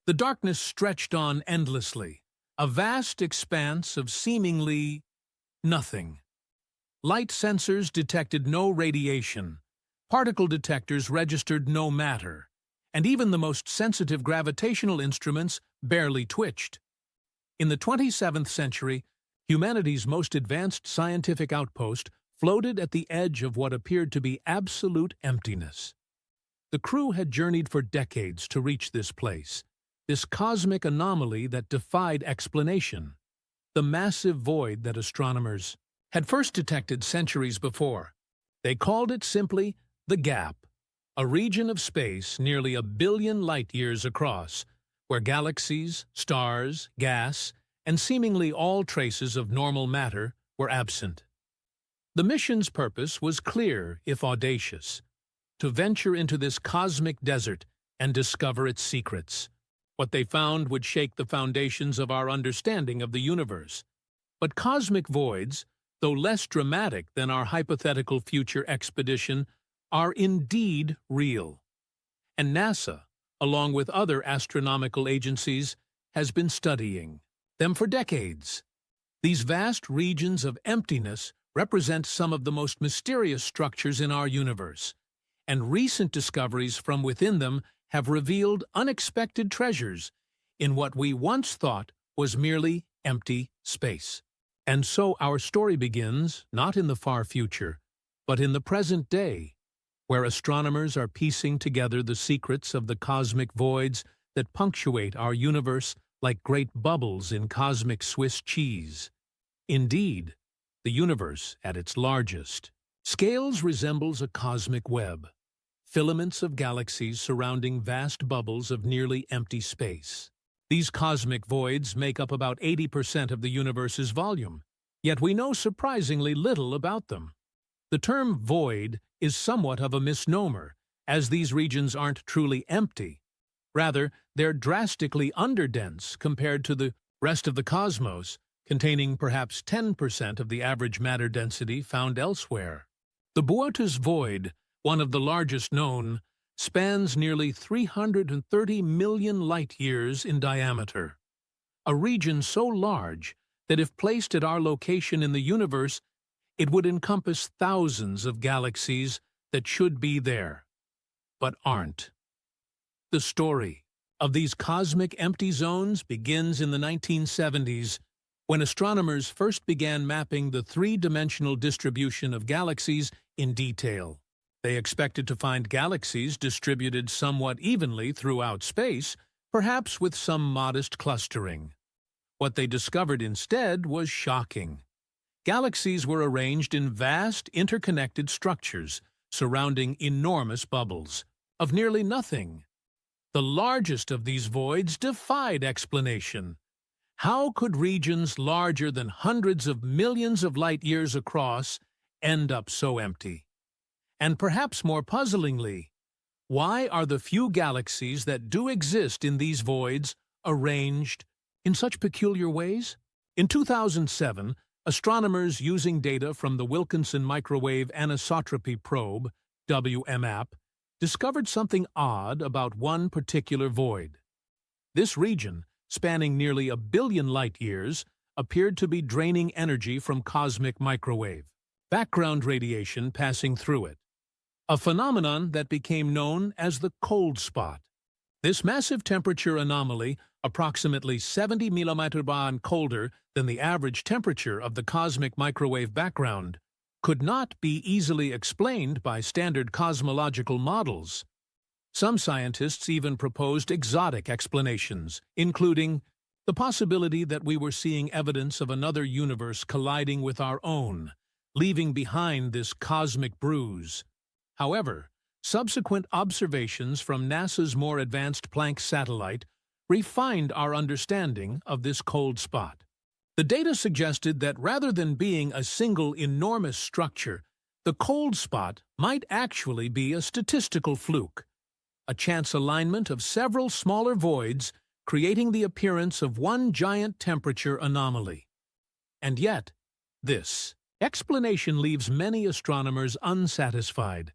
The darkness stretched on endlessly, a vast expanse of seemingly nothing. Light sensors detected no radiation, particle detectors registered no matter, and even the most sensitive gravitational instruments barely twitched. In the 27th century, humanity's most advanced scientific outpost floated at the edge of what appeared to be absolute emptiness. The crew had journeyed for decades to reach this place, this cosmic anomaly that defied explanation, the massive void that astronomers had first detected centuries before. They called it simply the gap, a region of space nearly 1 billion light-years across, where galaxies, stars, gas, and seemingly all traces of normal matter were absent. The mission's purpose was clear, if audacious: to venture into this cosmic desert and discover its secrets. What they found would shake the foundations of our understanding of the universe. But cosmic voids, though less dramatic than our hypothetical future expedition, are indeed real. And NASA, along with other astronomical agencies, has been studying them for decades. These vast regions of emptiness represent some of the most mysterious structures in our universe, and recent discoveries from within them have revealed unexpected treasures in what we once thought was merely empty space. And so our story begins not in the far future, but in the present day, where astronomers are piecing together the secrets of the cosmic voids that punctuate our universe like great bubbles in cosmic Swiss cheese. Indeed, the universe, at its largest scales, resembles a cosmic web, filaments of galaxies surrounding vast bubbles of nearly empty space. These cosmic voids make up about 80% of the universe's volume, yet we know surprisingly little about them. The term void is somewhat of a misnomer, as these regions aren't truly empty. Rather, they're drastically underdense compared to the rest of the cosmos, containing perhaps 10% of the average matter density found elsewhere. The Boötes Void, one of the largest known, spans nearly 330 million light-years in diameter, a region so large that if placed at our location in the universe, it would encompass thousands of galaxies that should be there, but aren't. The story of these cosmic empty zones begins in the 1970s, when astronomers first began mapping the three-dimensional distribution of galaxies in detail. They expected to find galaxies distributed somewhat evenly throughout space, perhaps with some modest clustering. What they discovered instead was shocking. Galaxies were arranged in vast, interconnected structures surrounding enormous bubbles of nearly nothing. The largest of these voids defied explanation. How could regions larger than hundreds of millions of light-years across end up so empty? And perhaps more puzzlingly, why are the few galaxies that do exist in these voids arranged in such peculiar ways? In 2007, astronomers using data from the Wilkinson Microwave Anisotropy Probe, WMAP, discovered something odd about one particular void. This region, spanning nearly 1 billion light-years, appeared to be draining energy from cosmic microwave background radiation passing through it, a phenomenon that became known as the cold spot. This massive temperature anomaly, approximately 70 millibar colder than the average temperature of the cosmic microwave background, could not be easily explained by standard cosmological models. Some scientists even proposed exotic explanations, including the possibility that we were seeing evidence of another universe colliding with our own, leaving behind this cosmic bruise. However, subsequent observations from NASA's more advanced Planck satellite refined our understanding of this cold spot. The data suggested that rather than being a single enormous structure, the cold spot might actually be a statistical fluke, a chance alignment of several smaller voids creating the appearance of one giant temperature anomaly. And yet, this explanation leaves many astronomers unsatisfied,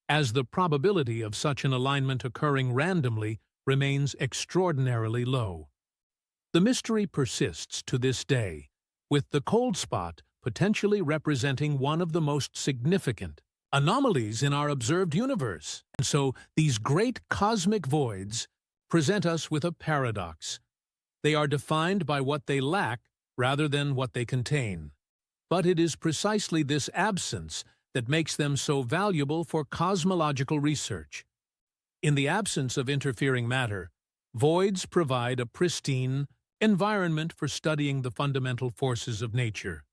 as the probability of such an alignment occurring randomly remains extraordinarily low. The mystery persists to this day, with the cold spot potentially representing one of the most significant anomalies in our observed universe. And so these great cosmic voids present us with a paradox. They are defined by what they lack rather than what they contain. But it is precisely this absence that makes them so valuable for cosmological research. In the absence of interfering matter, voids provide a pristine environment for studying the fundamental forces of nature.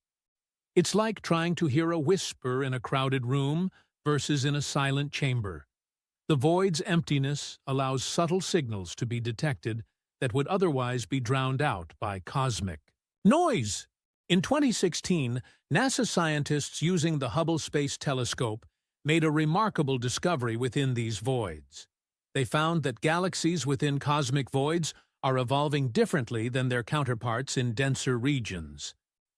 It's like trying to hear a whisper in a crowded room versus in a silent chamber. The void's emptiness allows subtle signals to be detected that would otherwise be drowned out by cosmic noise. In 2016, NASA scientists using the Hubble Space Telescope made a remarkable discovery within these voids. They found that galaxies within cosmic voids are evolving differently than their counterparts in denser regions.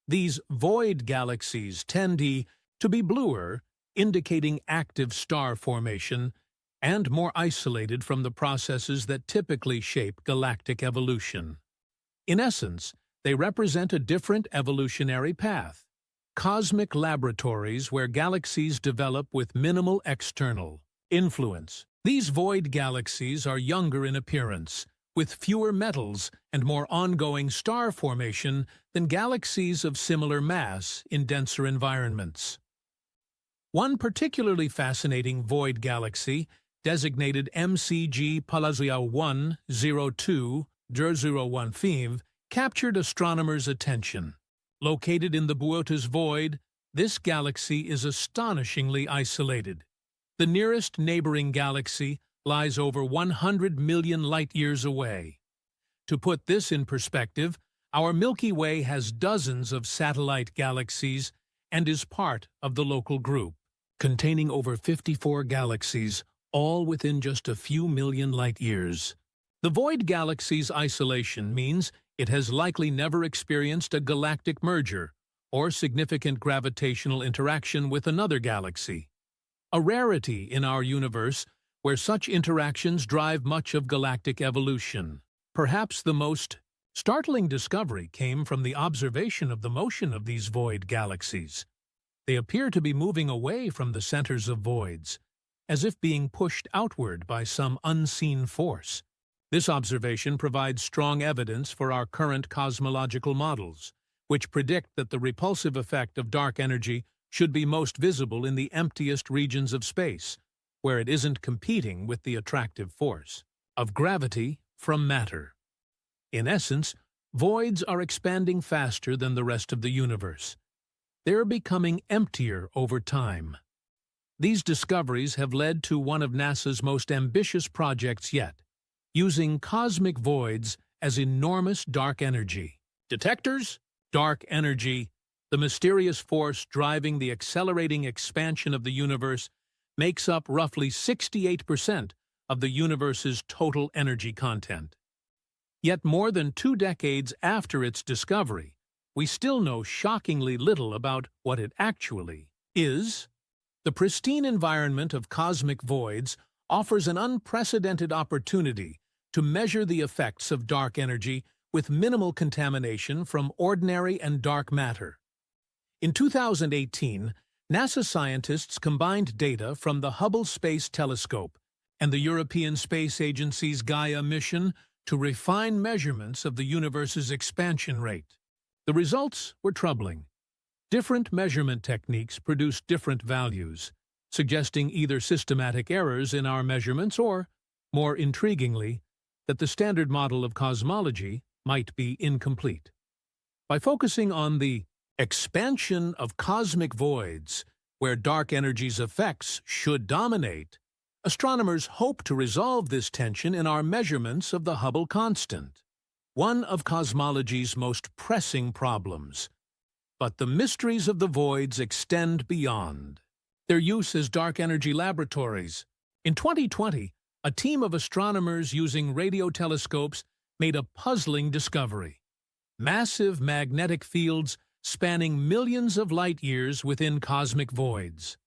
These void galaxies tend to be bluer, indicating active star formation, and more isolated from the processes that typically shape galactic evolution. In essence, they represent a different evolutionary path, cosmic laboratories where galaxies develop with minimal external influence. These void galaxies are younger in appearance, with fewer metals and more ongoing star formation than galaxies of similar mass in denser environments. One particularly fascinating void galaxy, designated MCG Palazzo 102-015, captured astronomers' attention. Located in the Boötes Void, this galaxy is astonishingly isolated. The nearest neighboring galaxy lies over 100 million light-years away. To put this in perspective, our Milky Way has dozens of satellite galaxies and is part of the local group, containing over 54 galaxies, all within just a few million light-years. The void galaxy's isolation means it has likely never experienced a galactic merger or significant gravitational interaction with another galaxy, a rarity in our universe where such interactions drive much of galactic evolution. Perhaps the most startling discovery came from the observation of the motion of these void galaxies. They appear to be moving away from the centers of voids, as if being pushed outward by some unseen force. This observation provides strong evidence for our current cosmological models, which predict that the repulsive effect of dark energy should be most visible in the emptiest regions of space, where it isn't competing with the attractive force of gravity from matter. In essence, voids are expanding faster than the rest of the universe. They're becoming emptier over time. These discoveries have led to one of NASA's most ambitious projects yet, using cosmic voids as enormous dark energy detectors. Dark energy, the mysterious force driving the accelerating expansion of the universe, makes up roughly 68% of the universe's total energy content. Yet more than 2 decades after its discovery, we still know shockingly little about what it actually is. The pristine environment of cosmic voids offers an unprecedented opportunity to measure the effects of dark energy with minimal contamination from ordinary and dark matter. In 2018, NASA scientists combined data from the Hubble Space Telescope and the European Space Agency's Gaia mission to refine measurements of the universe's expansion rate. The results were troubling. Different measurement techniques produced different values, suggesting either systematic errors in our measurements or, more intriguingly, that the standard model of cosmology might be incomplete. By focusing on the expansion of cosmic voids, where dark energy's effects should dominate, astronomers hope to resolve this tension in our measurements of the Hubble constant, one of cosmology's most pressing problems. But the mysteries of the voids extend beyond their use as dark energy laboratories. In 2020, a team of astronomers using radio telescopes made a puzzling discovery: massive magnetic fields spanning millions of light-years within cosmic voids.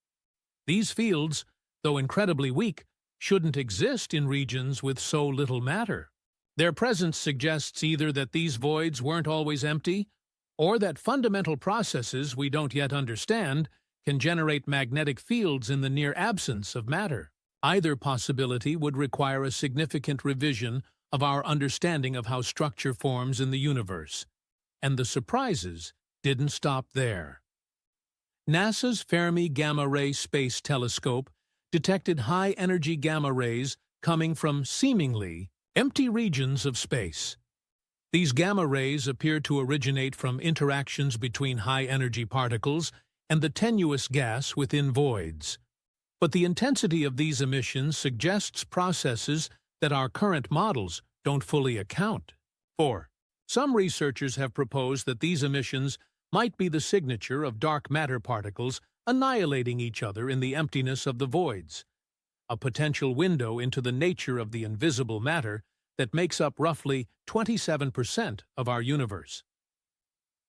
These fields, though incredibly weak, shouldn't exist in regions with so little matter. Their presence suggests either that these voids weren't always empty, or that fundamental processes we don't yet understand can generate magnetic fields in the near absence of matter. Either possibility would require a significant revision of our understanding of how structure forms in the universe. And the surprises didn't stop there. NASA's Fermi Gamma Ray Space Telescope detected high-energy gamma rays coming from seemingly empty regions of space. These gamma rays appear to originate from interactions between high-energy particles and the tenuous gas within voids. But the intensity of these emissions suggests processes that our current models don't fully account for. Some researchers have proposed that these emissions might be the signature of dark matter particles annihilating each other in the emptiness of the voids, a potential window into the nature of the invisible matter that makes up roughly 27% of our universe.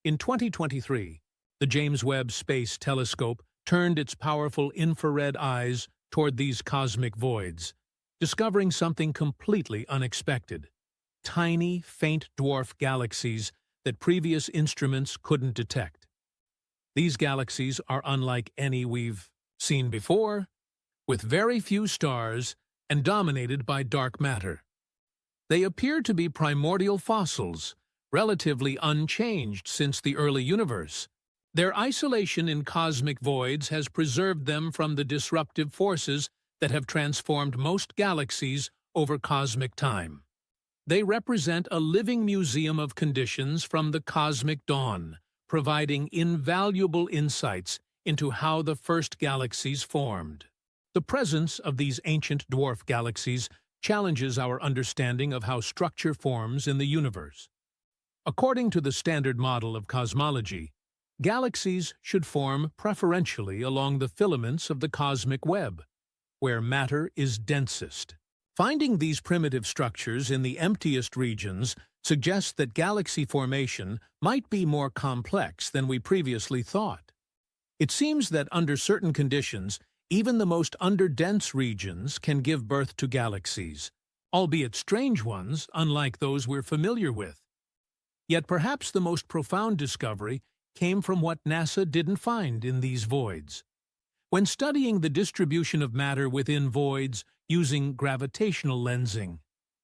In 2023, the James Webb Space Telescope turned its powerful infrared eyes toward these cosmic voids, discovering something completely unexpected: tiny, faint dwarf galaxies that previous instruments couldn't detect. These galaxies are unlike any we've seen before, with very few stars and dominated by dark matter. They appear to be primordial fossils, relatively unchanged since the early universe. Their isolation in cosmic voids has preserved them from the disruptive forces that have transformed most galaxies over cosmic time. They represent a living museum of conditions from the cosmic dawn, providing invaluable insights into how the first galaxies formed. The presence of these ancient dwarf galaxies challenges our understanding of how structure forms in the universe. According to the standard model of cosmology, galaxies should form preferentially along the filaments of the cosmic web, where matter is densest. Finding these primitive structures in the emptiest regions suggests that galaxy formation might be more complex than we previously thought. It seems that under certain conditions, even the most underdense regions can give birth to galaxies, albeit strange ones, unlike those we're familiar with. Yet perhaps the most profound discovery came from what NASA didn't find in these voids. When studying the distribution of matter within voids using gravitational lensing,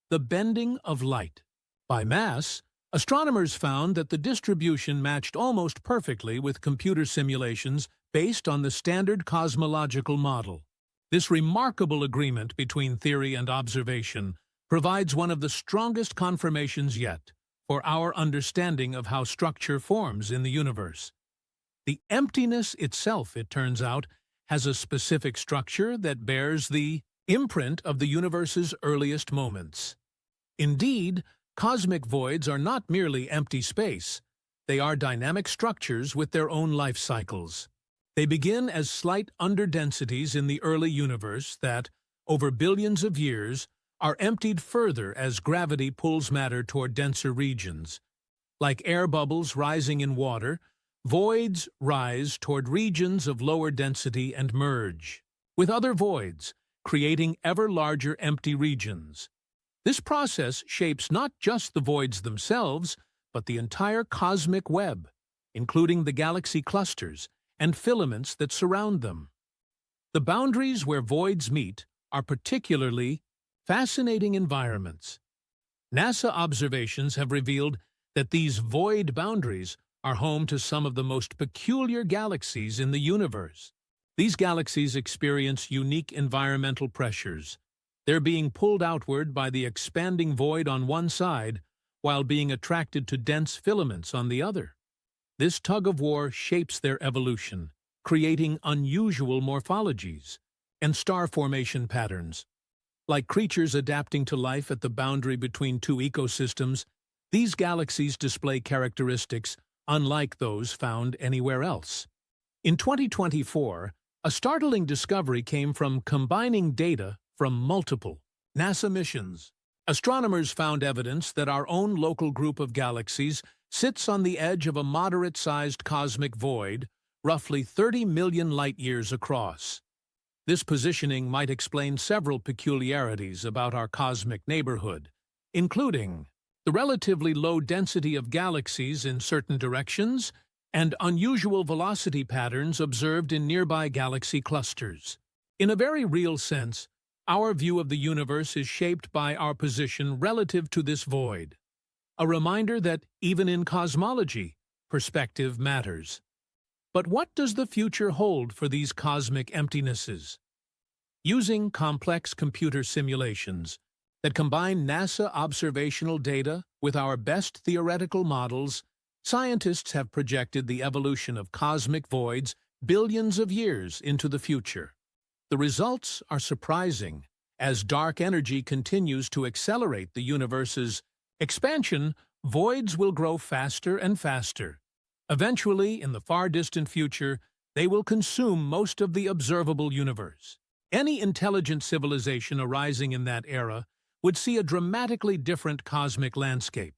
the bending of light by mass, astronomers found that the distribution matched almost perfectly with computer simulations based on the standard cosmological model. This remarkable agreement between theory and observation provides one of the strongest confirmations yet for our understanding of how structure forms in the universe. The emptiness itself, it turns out, has a specific structure that bears the imprint of the universe's earliest moments. Indeed, cosmic voids are not merely empty space. They are dynamic structures with their own life cycles. They begin as slight underdensities in the early universe that, over billions of years, are emptied further as gravity pulls matter toward denser regions. Like air bubbles rising in water, voids rise toward regions of lower density and merge with other voids, creating ever larger empty regions. This process shapes not just the voids themselves, but the entire cosmic web, including the galaxy clusters and filaments that surround them. The boundaries where voids meet are particularly fascinating environments. NASA observations have revealed that these void boundaries are home to some of the most peculiar galaxies in the universe. These galaxies experience unique environmental pressures. They're being pulled outward by the expanding void on one side, while being attracted to dense filaments on the other. This tug-of-war shapes their evolution, creating unusual morphologies and star formation patterns. Like creatures adapting to life at the boundary between two ecosystems, these galaxies display characteristics unlike those found anywhere else. In 2024, a startling discovery came from combining data from multiple NASA missions. Astronomers found evidence that our own local group of galaxies sits on the edge of a moderate-sized cosmic void, roughly 30 million light-years across. This positioning might explain several peculiarities about our cosmic neighborhood, including the relatively low density of galaxies in certain directions and unusual velocity patterns observed in nearby galaxy clusters. In a very real sense, our view of the universe is shaped by our position relative to this void, a reminder that even in cosmology, perspective matters. But what does the future hold for these cosmic emptinesses? Using complex computer simulations that combine NASA observational data with our best theoretical models, scientists have projected the evolution of cosmic voids billions of years into the future. The results are surprising. As dark energy continues to accelerate the universe's expansion, voids will grow faster and faster. Eventually, in the far distant future, they will consume most of the observable universe. Any intelligent civilization arising in that era would see a dramatically different cosmic landscape,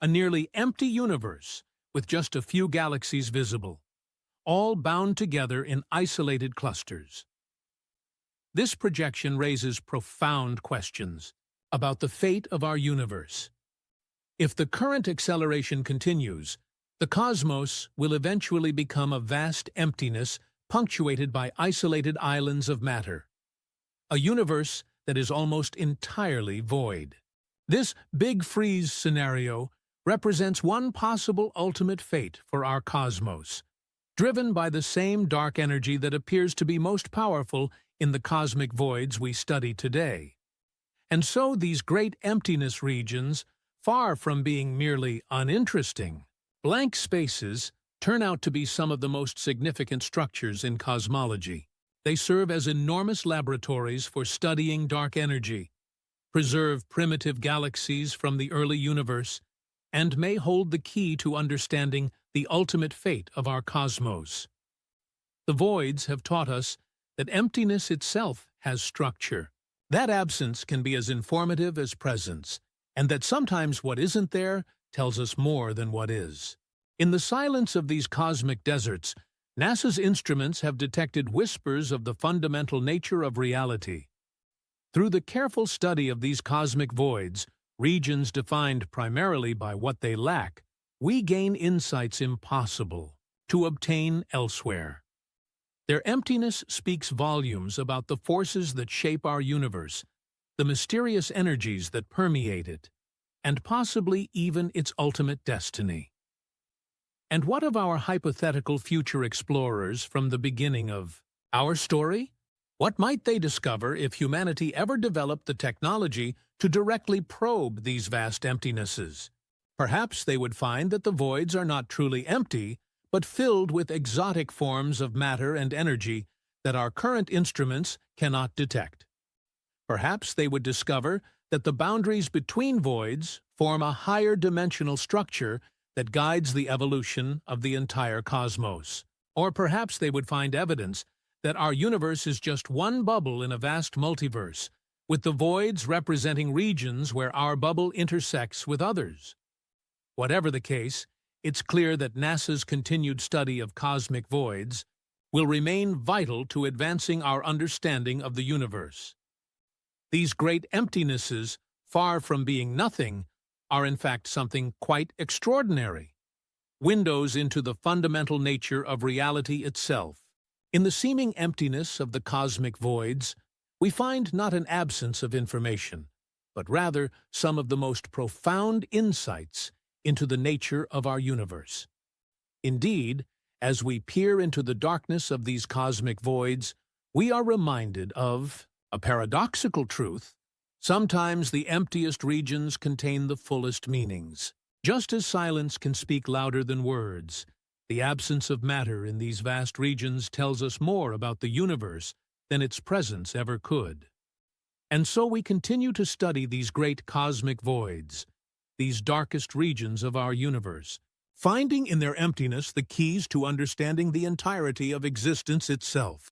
a nearly empty universe with just a few galaxies visible, all bound together in isolated clusters. This projection raises profound questions about the fate of our universe. If the current acceleration continues, the cosmos will eventually become a vast emptiness punctuated by isolated islands of matter, a universe that is almost entirely void. This big freeze scenario represents one possible ultimate fate for our cosmos, driven by the same dark energy that appears to be most powerful in the cosmic voids we study today. And so these great emptiness regions, far from being merely uninteresting, blank spaces, turn out to be some of the most significant structures in cosmology. They serve as enormous laboratories for studying dark energy, preserve primitive galaxies from the early universe, and may hold the key to understanding the ultimate fate of our cosmos. The voids have taught us that emptiness itself has structure. That absence can be as informative as presence, and that sometimes what isn't there tells us more than what is. In the silence of these cosmic deserts, NASA's instruments have detected whispers of the fundamental nature of reality. Through the careful study of these cosmic voids, regions defined primarily by what they lack, we gain insights impossible to obtain elsewhere. Their emptiness speaks volumes about the forces that shape our universe, the mysterious energies that permeate it, and possibly even its ultimate destiny. And what of our hypothetical future explorers from the beginning of our story? What might they discover if humanity ever developed the technology to directly probe these vast emptinesses? Perhaps they would find that the voids are not truly empty, but filled with exotic forms of matter and energy that our current instruments cannot detect. Perhaps they would discover that the boundaries between voids form a higher dimensional structure that guides the evolution of the entire cosmos. Or perhaps they would find evidence that our universe is just one bubble in a vast multiverse, with the voids representing regions where our bubble intersects with others. Whatever the case, it's clear that NASA's continued study of cosmic voids will remain vital to advancing our understanding of the universe. These great emptinesses, far from being nothing, are in fact something quite extraordinary, windows into the fundamental nature of reality itself. In the seeming emptiness of the cosmic voids, we find not an absence of information, but rather some of the most profound insights into the nature of our universe. Indeed, as we peer into the darkness of these cosmic voids, we are reminded of a paradoxical truth. Sometimes the emptiest regions contain the fullest meanings. Just as silence can speak louder than words, the absence of matter in these vast regions tells us more about the universe than its presence ever could. And so we continue to study these great cosmic voids, these darkest regions of our universe, finding in their emptiness the keys to understanding the entirety of existence itself.